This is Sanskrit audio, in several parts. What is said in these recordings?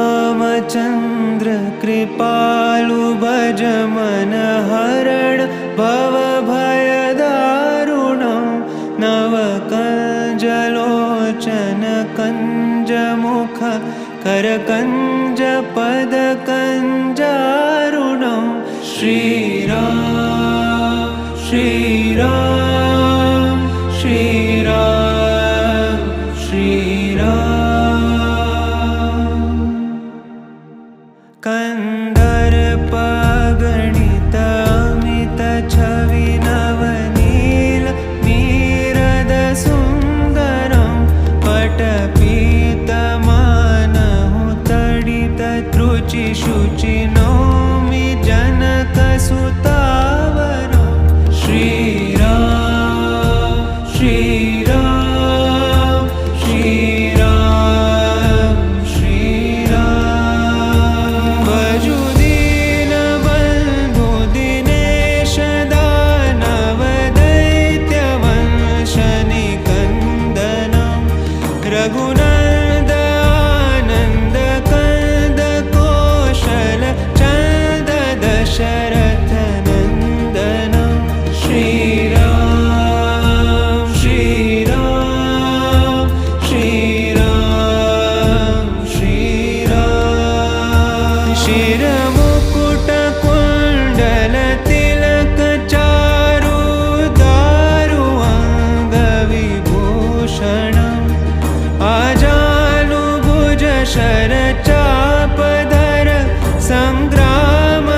श्रीरामचन्द्र कृपालु भज मन हरण भवभयदारुणं नवकञ्जलोचन कञ्जमुख करकञ्ज पदकञ्जारुणं श्रीराम श्रीराम श्रीराम श्रीराम कन्दर्पगणित अमित छवि नवनील नीरद सुन्दरं पटपीतमानहु तडित त्रुचि शुचि नौमि जनकसुतावरं श्रीराम श्रीराम श्रीराम श्रीराम भजु दीनबन्धु दिनेश दानव दैत्यवंशनिकन्दनं रघुनन्द आनन्द कंद कौशल चन्द दशरथ नन्दनं श्रीराम श्रीराम श्रीराम श्रीराम शिरमुकुट कुण्डल तिलक चारु दारु अङ्गविभूषणम् आजानुभुज शरचापधर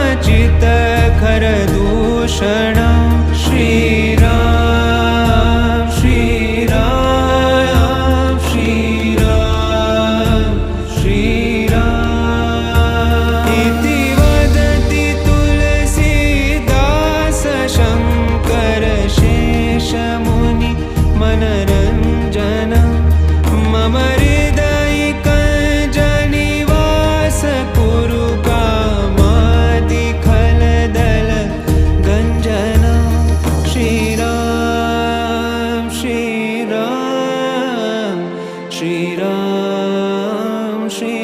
सङ्ग्रामचित्तखर दूषणं श्रीराम श्रीराम श्रीराम श्रीराम इति वदति तुलसीदास शङ्कर शेषमुनि मनरञ्जनं मम हृदयिकञ्जनिवास कुरु कामादिखलदल गञ्जनं श्रीराम श्रीराम श्रीराम श्री